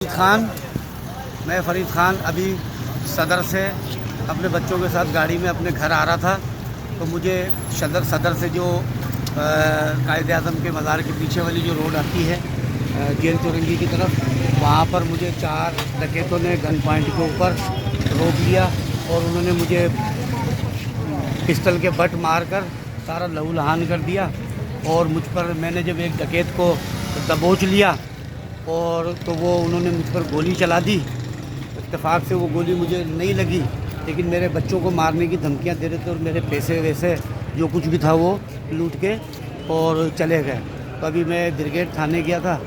खान मैं फ़रीद ख़ान अभी सदर से अपने बच्चों के साथ गाड़ी में अपने घर आ रहा था, तो मुझे सदर से जो कायदे आज़म के मज़ार के पीछे वाली जो रोड आती है जेल चौरंगी की तरफ, वहाँ पर मुझे 4 डकैतों ने गन पॉइंट के ऊपर रोक लिया और उन्होंने मुझे पिस्टल के बट मारकर सारा लहूलुहान कर दिया। और मुझ पर मैंने जब एक डकैत को दबोच लिया और तो वो उन्होंने मुझ पर गोली चला दी। इत्तेफाक से वो गोली मुझे नहीं लगी, लेकिन मेरे बच्चों को मारने की धमकियां दे रहे थे और मेरे पैसे वैसे जो कुछ भी था वो लूट के और चले गए। तो अभी मैं ब्रिगेड थाने गया था,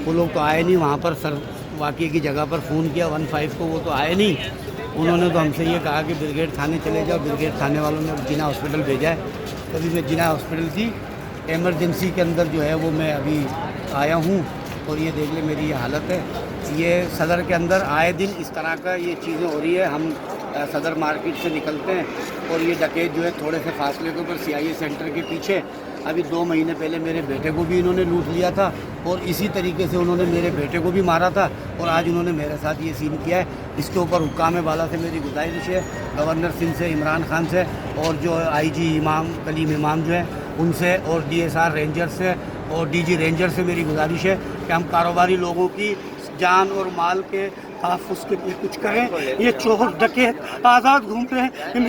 वो लोग तो आए नहीं वहाँ पर। सर वाक़े की जगह पर फ़ोन किया 15 को, वो तो आए नहीं। उन्होंने तो हमसे ये कहा कि ब्रिगेड थाने चले जाओ। ब्रिगेड थाने वालों ने जिना हॉस्पिटल भेजा है। तो अभी मैं जिना हॉस्पिटल की एमरजेंसी के अंदर जो है वो मैं अभी आया हूँ और ये देख ले मेरी ये हालत है। ये सदर के अंदर आए दिन इस तरह का ये चीज़ें हो रही है। हम सदर मार्केट से निकलते हैं और ये डकैत जो है थोड़े से फासले के ऊपर CIA सेंटर के पीछे अभी 2 महीने पहले मेरे बेटे को भी इन्होंने लूट लिया था और इसी तरीके से उन्होंने मेरे बेटे को भी मारा था और आज उन्होंने मेरे साथ ये सीन किया है। इसके ऊपर हुक्काम वाला से मेरी गुजारिश है, गवर्नर सिंह से, इमरान खान से और जो IG इमाम कलीम इमाम जो है उनसे और DSR रेंजर से और DG रेंजर से मेरी गुजारिश है कि हम कारोबारी लोगों की जान और माल के तहफ़्फ़ुज़ के लिए कुछ करें। ये चोर डकैत आज़ाद घूम रहे हैं।